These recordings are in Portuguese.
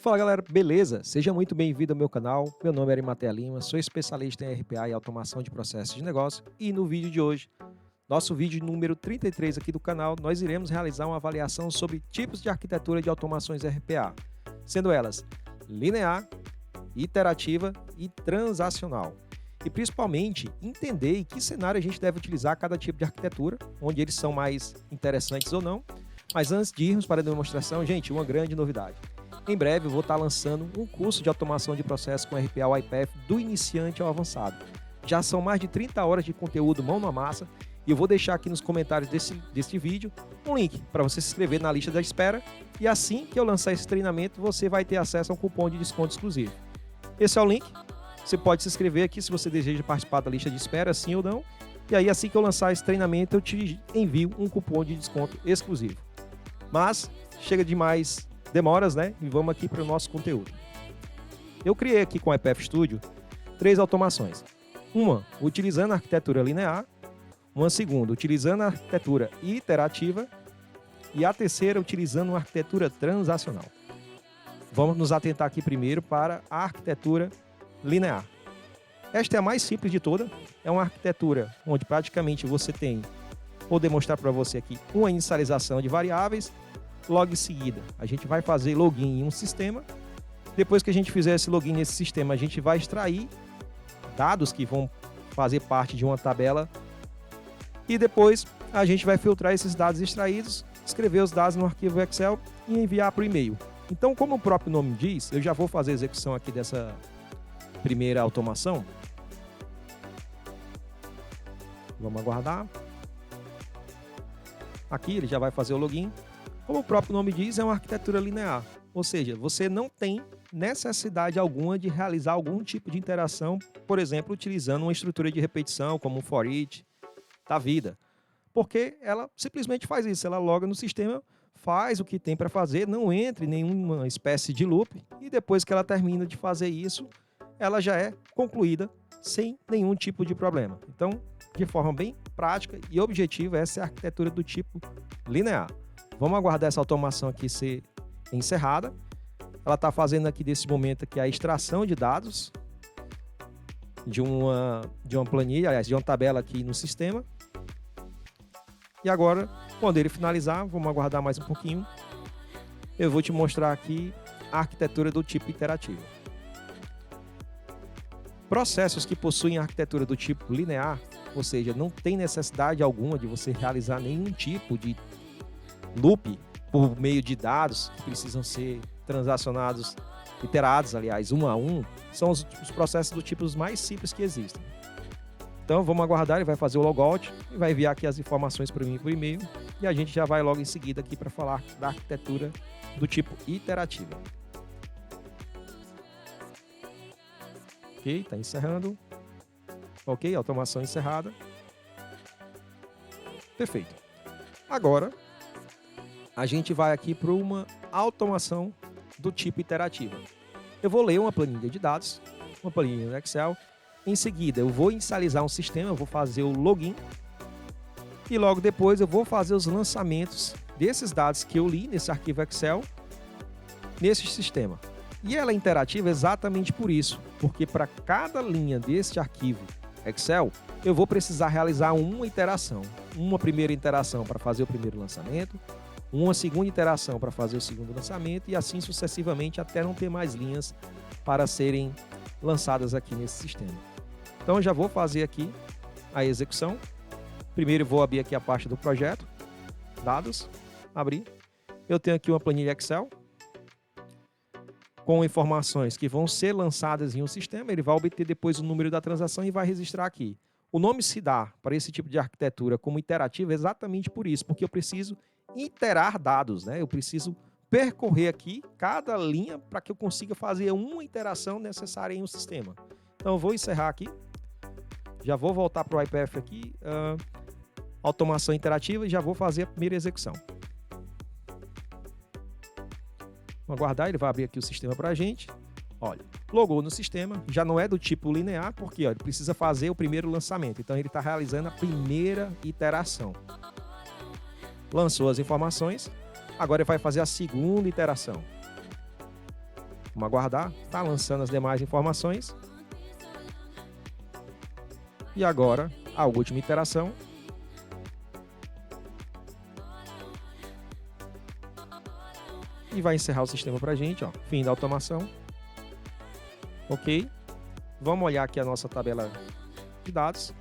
Fala galera, beleza? Seja muito bem-vindo ao meu canal. Meu nome é Arimatea Lima, sou especialista em RPA e automação de processos de negócio e no vídeo de hoje, nosso vídeo número 33 aqui do canal, nós iremos realizar uma avaliação sobre tipos de arquitetura de automações RPA, sendo elas linear, iterativa e transacional. E principalmente entender em que cenário a gente deve utilizar cada tipo de arquitetura, onde eles são mais interessantes ou não. Mas antes de irmos para a demonstração, gente, uma grande novidade. Em breve eu vou estar lançando um curso de automação de processos com RPA UiPath do iniciante ao avançado. Já são mais de 30 horas de conteúdo mão na massa e eu vou deixar aqui nos comentários deste vídeo um link para você se inscrever na lista da espera e assim que eu lançar esse treinamento você vai ter acesso a um cupom de desconto exclusivo. Esse é o link, você pode se inscrever aqui se você deseja participar da lista de espera, sim ou não. E aí assim que eu lançar esse treinamento eu te envio um cupom de desconto exclusivo. Mas chega de mais demoras, né? E vamos aqui para o nosso conteúdo. Eu criei aqui com o UiPath Studio 3 automações. Uma utilizando a arquitetura linear, uma segunda utilizando a arquitetura iterativa e a terceira utilizando uma arquitetura transacional. Vamos nos atentar aqui primeiro para a arquitetura linear. Esta é a mais simples de toda, é uma arquitetura onde praticamente você tem, vou demonstrar para você aqui, uma inicialização de variáveis. Logo em seguida, a gente vai fazer login em um sistema. Depois que a gente fizer esse login nesse sistema, a gente vai extrair dados que vão fazer parte de uma tabela. E depois a gente vai filtrar esses dados extraídos, escrever os dados no arquivo Excel e enviar para o e-mail. Então, como o próprio nome diz, eu já vou fazer a execução aqui dessa primeira automação. Vamos aguardar. Aqui ele já vai fazer o login. Como o próprio nome diz, é uma arquitetura linear, ou seja, você não tem necessidade alguma de realizar algum tipo de interação, por exemplo, utilizando uma estrutura de repetição, como um for each da vida, porque ela simplesmente faz isso, ela loga no sistema, faz o que tem para fazer, não entra em nenhuma espécie de loop, e depois que ela termina de fazer isso, ela já é concluída sem nenhum tipo de problema. Então, de forma bem prática e objetiva, essa é a arquitetura do tipo linear. Vamos aguardar essa automação aqui ser encerrada. Ela está fazendo aqui nesse momento aqui a extração de dados de uma planilha, aliás, de uma tabela aqui no sistema. E agora, quando ele finalizar, vamos aguardar mais um pouquinho. Eu vou te mostrar aqui a arquitetura do tipo iterativo. Processos que possuem a arquitetura do tipo linear, ou seja, não tem necessidade alguma de você realizar nenhum tipo de loop por meio de dados que precisam ser transacionados, iterados, aliás, um a um, são os processos do tipo mais simples que existem. Então vamos aguardar, ele vai fazer o logout e vai enviar aqui as informações para mim por e-mail e a gente já vai logo em seguida aqui para falar da arquitetura do tipo iterativa. Ok, está encerrando. Ok, automação encerrada. Perfeito. Agora a gente vai aqui para uma automação do tipo iterativa. Eu vou ler uma planilha de dados, uma planilha no Excel. Em seguida, eu vou inicializar um sistema, eu vou fazer o login. E logo depois eu vou fazer os lançamentos desses dados que eu li nesse arquivo Excel, nesse sistema. E ela é interativa exatamente por isso, porque para cada linha deste arquivo Excel, eu vou precisar realizar uma iteração. Uma primeira interação para fazer o primeiro lançamento, uma segunda iteração para fazer o segundo lançamento e assim sucessivamente até não ter mais linhas para serem lançadas aqui nesse sistema. Então eu já vou fazer aqui a execução. Primeiro eu vou abrir aqui a parte do projeto, dados, abrir. Eu tenho aqui uma planilha Excel com informações que vão ser lançadas em um sistema, ele vai obter depois o número da transação e vai registrar aqui. O nome se dá para esse tipo de arquitetura como iterativa exatamente por isso, porque eu preciso iterar dados, né? Eu preciso percorrer aqui cada linha para que eu consiga fazer uma iteração necessária em um sistema. Então eu vou encerrar aqui, já vou voltar para o UiPath aqui, automação interativa e já vou fazer a primeira execução. Vamos aguardar, ele vai abrir aqui o sistema para a gente. Olha, logou no sistema, já não é do tipo linear, porque ó, ele precisa fazer o primeiro lançamento. Então ele está realizando a primeira iteração. Lançou as informações, agora ele vai fazer a segunda iteração. Vamos aguardar. Está lançando as demais informações. E agora, a última iteração. E vai encerrar o sistema para a gente, ó. Fim da automação. Ok. Vamos olhar aqui a nossa tabela de dados.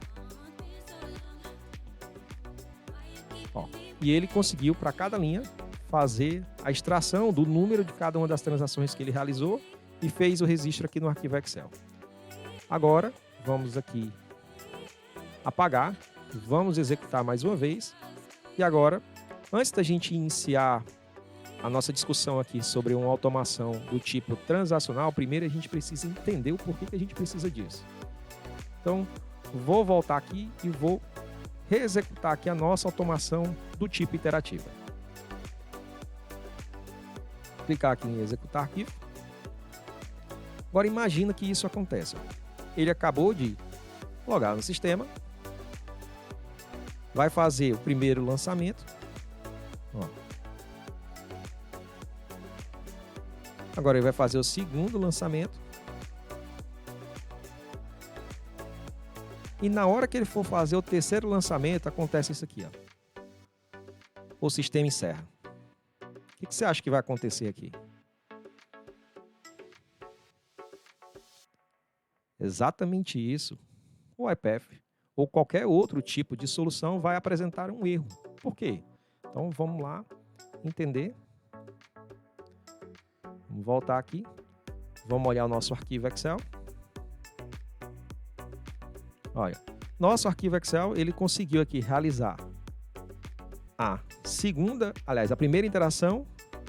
Ó, e ele conseguiu, para cada linha, fazer a extração do número de cada uma das transações que ele realizou e fez o registro aqui no arquivo Excel. Agora, vamos aqui apagar, vamos executar mais uma vez. E agora, antes da gente iniciar a nossa discussão aqui sobre uma automação do tipo transacional, primeiro a gente precisa entender o porquê que a gente precisa disso. Então, vou voltar aqui e vou reexecutar aqui a nossa automação do tipo iterativa. Clicar aqui em executar arquivo. Agora imagina que isso acontece. Ele acabou de logar no sistema, vai fazer o primeiro lançamento. Ó. Agora ele vai fazer o segundo lançamento. E na hora que ele for fazer o terceiro lançamento, acontece isso aqui, ó. O sistema encerra. O que você acha que vai acontecer aqui? Exatamente isso. O iPath ou qualquer outro tipo de solução vai apresentar um erro. Por quê? Então vamos lá entender. Vamos voltar aqui. Vamos olhar o nosso arquivo Excel. Olha, nosso arquivo Excel, ele conseguiu aqui realizar a primeira interação,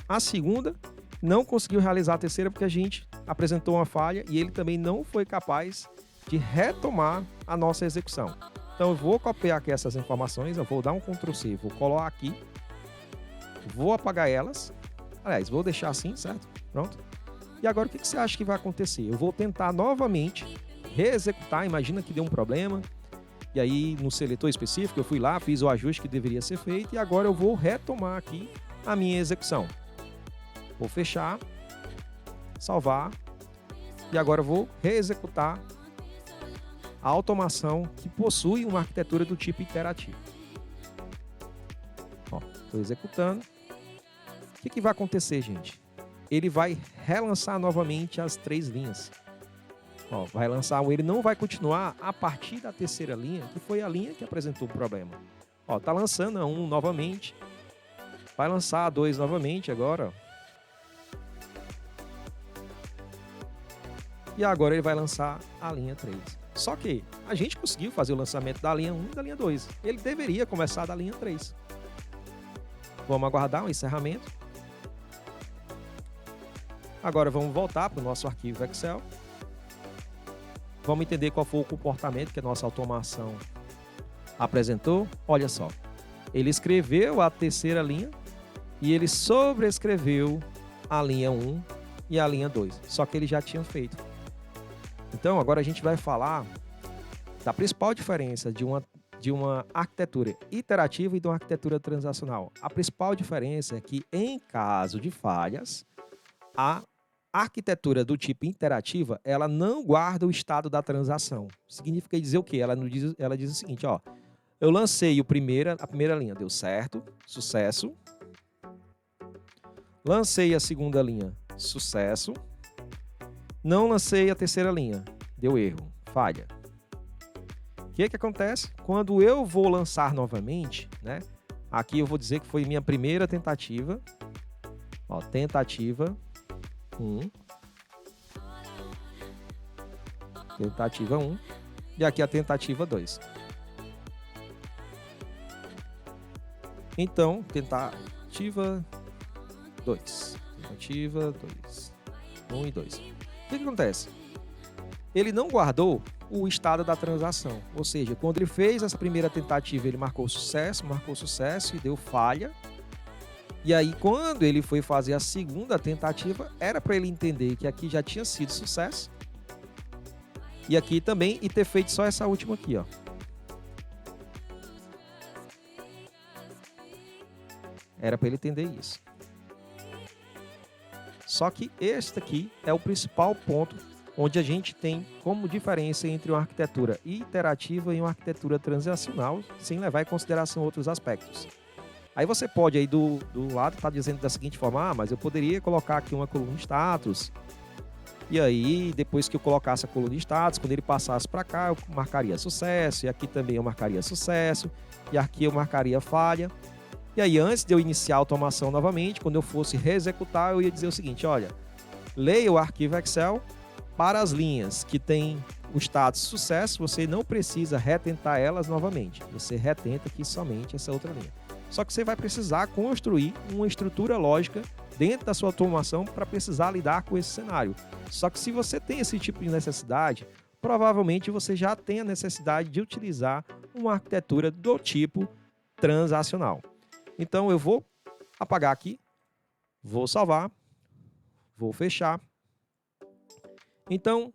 a segunda, não conseguiu realizar a terceira porque a gente apresentou uma falha e ele também não foi capaz de retomar a nossa execução. Então eu vou copiar aqui essas informações, eu vou dar um Ctrl+C, vou colar aqui, vou apagar elas, aliás, vou deixar assim, certo? Pronto. E agora o que você acha que vai acontecer? Eu vou tentar novamente reexecutar, imagina que deu um problema, e aí no seletor específico eu fui lá, fiz o ajuste que deveria ser feito e agora eu vou retomar aqui a minha execução. Vou fechar, salvar e agora eu vou reexecutar a automação que possui uma arquitetura do tipo iterativo. Estou executando. O que vai acontecer, gente? Ele vai relançar novamente as 3 linhas. Vai lançar ele não vai continuar a partir da terceira linha, que foi a linha que apresentou o problema. Tá lançando a 1 novamente, vai lançar a 2 novamente agora. E agora ele vai lançar a linha 3. Só que a gente conseguiu fazer o lançamento da linha 1 e da linha 2. Ele deveria começar da linha 3. Vamos aguardar o encerramento. Agora vamos voltar para o nosso arquivo Excel. Vamos entender qual foi o comportamento que a nossa automação apresentou. Olha só, ele escreveu a terceira linha e ele sobrescreveu a linha 1 e a linha 2, só que ele já tinha feito. Então, agora a gente vai falar da principal diferença de uma arquitetura iterativa e de uma arquitetura transacional. A principal diferença é que, em caso de falhas, a arquitetura do tipo interativa, ela não guarda o estado da transação. Significa dizer o quê? Ela diz o seguinte, ó, eu lancei a primeira linha, deu certo, sucesso. Lancei a segunda linha, sucesso. Não lancei a terceira linha, deu erro, falha. O que acontece? Quando eu vou lançar novamente, né? Aqui eu vou dizer que foi minha primeira tentativa. Ó, tentativa 1. Tentativa 1. E aqui a tentativa 2. Então, tentativa 2. Tentativa 2. 1 e 2. O que acontece? Ele não guardou o estado da transação. Ou seja, quando ele fez essa primeira tentativa, ele marcou sucesso e deu falha. E aí, quando ele foi fazer a segunda tentativa, era para ele entender que aqui já tinha sido sucesso. E aqui também, e ter feito só essa última aqui, ó. Era para ele entender isso. Só que este aqui é o principal ponto onde a gente tem como diferença entre uma arquitetura iterativa e uma arquitetura transacional, sem levar em consideração outros aspectos. Aí você pode aí do lado estar dizendo da seguinte forma, mas eu poderia colocar aqui uma coluna de status, e aí depois que eu colocasse a coluna de status, quando ele passasse para cá, eu marcaria sucesso, e aqui também eu marcaria sucesso, e aqui eu marcaria falha. E aí antes de eu iniciar a automação novamente, quando eu fosse reexecutar, eu ia dizer o seguinte, olha, leia o arquivo Excel para as linhas que tem o status sucesso, você não precisa retentar elas novamente, você retenta aqui somente essa outra linha. Só que você vai precisar construir uma estrutura lógica dentro da sua automação para precisar lidar com esse cenário. Só que se você tem esse tipo de necessidade, provavelmente você já tem a necessidade de utilizar uma arquitetura do tipo transacional. Então eu vou apagar aqui, vou salvar, vou fechar. Então,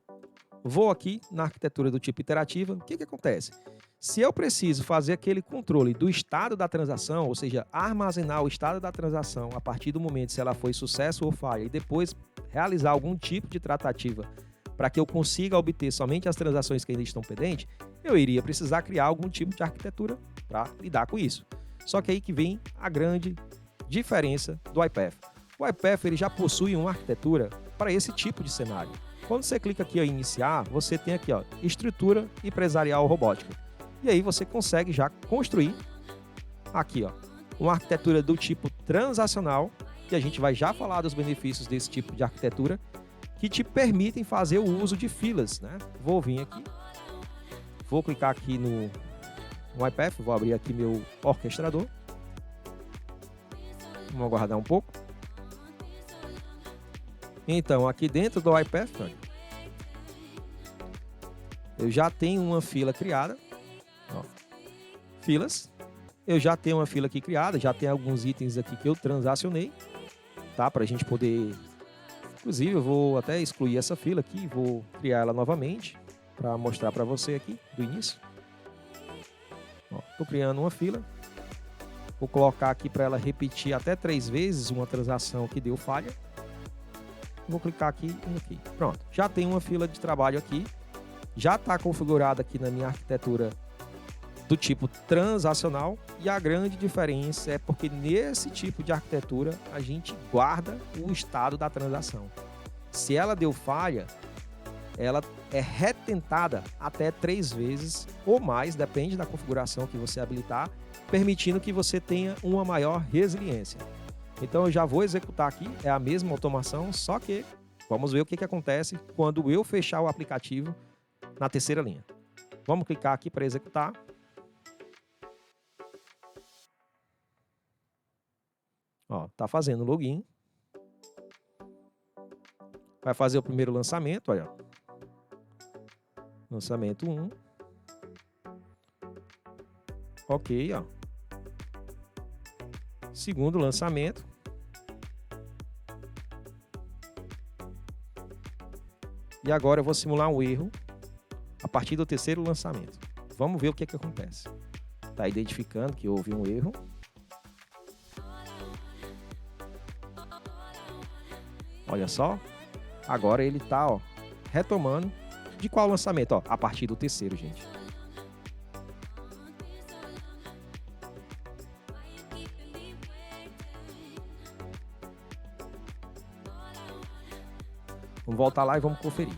vou aqui na arquitetura do tipo iterativa. O que acontece? Se eu preciso fazer aquele controle do estado da transação, ou seja, armazenar o estado da transação a partir do momento se ela foi sucesso ou falha, e depois realizar algum tipo de tratativa para que eu consiga obter somente as transações que ainda estão pendentes, eu iria precisar criar algum tipo de arquitetura para lidar com isso. Só que aí que vem a grande diferença do iPath. O iPath ele já possui uma arquitetura para esse tipo de cenário. Quando você clica aqui em iniciar, você tem aqui estrutura empresarial robótica. E aí você consegue já construir aqui uma arquitetura do tipo transacional, que a gente vai já falar dos benefícios desse tipo de arquitetura, que te permitem fazer o uso de filas, né? Vou vir aqui, vou clicar aqui no iPath, vou abrir aqui meu orquestrador. Vamos aguardar um pouco. Então, aqui dentro do iPath, eu já tenho uma fila criada. Filas. Eu já tenho uma fila aqui criada, já tem alguns itens aqui que eu transacionei, tá? Para a gente poder... Inclusive, eu vou até excluir essa fila aqui, vou criar ela novamente para mostrar para você aqui do início. Estou criando uma fila. Vou colocar aqui para ela repetir até 3 vezes uma transação que deu falha. Vou clicar aqui e aqui. Pronto, já tem uma fila de trabalho aqui. Já está configurada aqui na minha arquitetura do tipo transacional. E a grande diferença é porque nesse tipo de arquitetura a gente guarda o estado da transação. Se ela deu falha, ela é retentada até 3 vezes ou mais, depende da configuração que você habilitar, permitindo que você tenha uma maior resiliência. Então eu já vou executar aqui, é a mesma automação, só que vamos ver o que acontece quando eu fechar o aplicativo na terceira linha. Vamos clicar aqui para executar. Tá fazendo login. Vai fazer o primeiro lançamento, olha. Lançamento 1. Ok, Segundo lançamento. E agora eu vou simular um erro a partir do terceiro lançamento. Vamos ver o que acontece. Está identificando que houve um erro. Olha só. Agora ele está retomando. De qual lançamento? A partir do terceiro, gente. Vamos voltar lá e vamos conferir.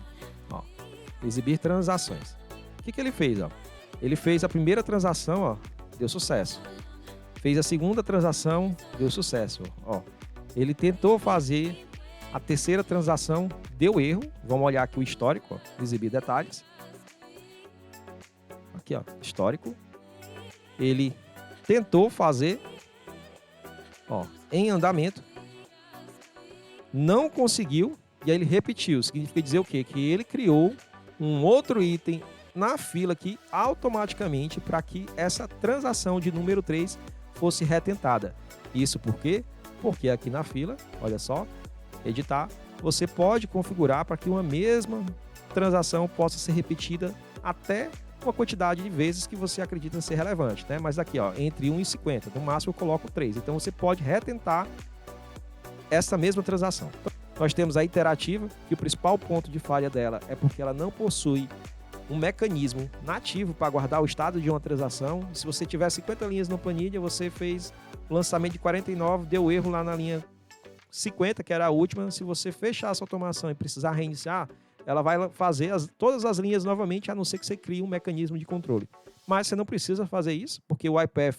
Exibir transações. O que ele fez? Ele fez a primeira transação, deu sucesso. Fez a segunda transação, deu sucesso. Ele tentou fazer a terceira transação, deu erro. Vamos olhar aqui o histórico, exibir detalhes. Aqui, histórico. Ele tentou fazer, em andamento. Não conseguiu. E aí ele repetiu. Significa dizer o quê? Que ele criou um outro item na fila aqui automaticamente para que essa transação de número 3 fosse retentada. Isso por quê? Porque aqui na fila, olha só, editar, você pode configurar para que uma mesma transação possa ser repetida até uma quantidade de vezes que você acredita ser relevante, né? Mas aqui, entre 1 e 50, no máximo eu coloco 3. Então você pode retentar essa mesma transação. Nós temos a iterativa, que o principal ponto de falha dela é porque ela não possui um mecanismo nativo para guardar o estado de uma transação. Se você tiver 50 linhas na planilha, você fez o lançamento de 49, deu erro lá na linha 50, que era a última. Se você fechar essa automação e precisar reiniciar, ela vai fazer todas as linhas novamente, a não ser que você crie um mecanismo de controle. Mas você não precisa fazer isso, porque o iPath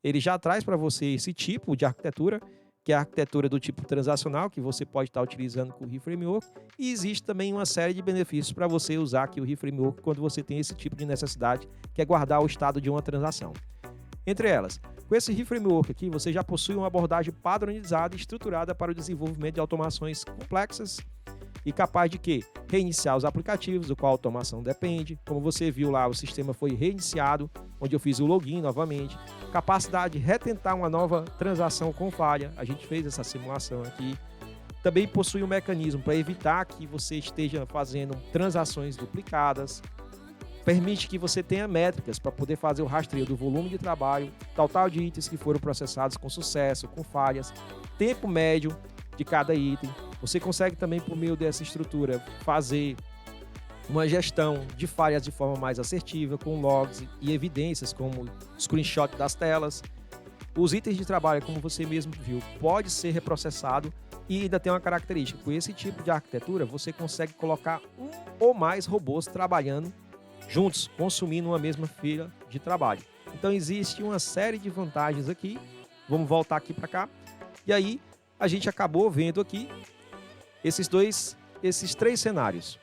ele já traz para você esse tipo de arquitetura, que é a arquitetura do tipo transacional, que você pode estar utilizando com o ReFramework, e existe também uma série de benefícios para você usar aqui o ReFramework quando você tem esse tipo de necessidade, que é guardar o estado de uma transação. Entre elas, com esse ReFramework aqui, você já possui uma abordagem padronizada e estruturada para o desenvolvimento de automações complexas e capaz de quê? Reiniciar os aplicativos, do qual a automação depende. Como você viu lá, o sistema foi reiniciado, onde eu fiz o login novamente. Capacidade de retentar uma nova transação com falha. A gente fez essa simulação aqui. Também possui um mecanismo para evitar que você esteja fazendo transações duplicadas. Permite que você tenha métricas para poder fazer o rastreio do volume de trabalho, total de itens que foram processados com sucesso, com falhas, tempo médio de cada item. Você consegue também, por meio dessa estrutura, fazer uma gestão de falhas de forma mais assertiva, com logs e evidências, como screenshot das telas. Os itens de trabalho, como você mesmo viu, pode ser reprocessado e ainda tem uma característica. Com esse tipo de arquitetura, você consegue colocar um ou mais robôs trabalhando juntos, consumindo uma mesma fila de trabalho. Então, existe uma série de vantagens aqui. Vamos voltar aqui para cá. E aí, a gente acabou vendo aqui esses três cenários.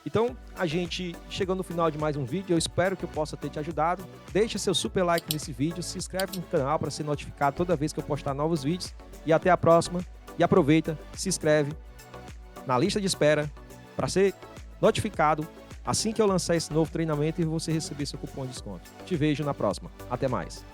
Então, a gente chegou no final de mais um vídeo. Eu espero que eu possa ter te ajudado. Deixa seu super like nesse vídeo, se inscreve no canal para ser notificado toda vez que eu postar novos vídeos. E até a próxima. E aproveita, se inscreve na lista de espera para ser notificado assim que eu lançar esse novo treinamento e você receber seu cupom de desconto. Te vejo na próxima. Até mais.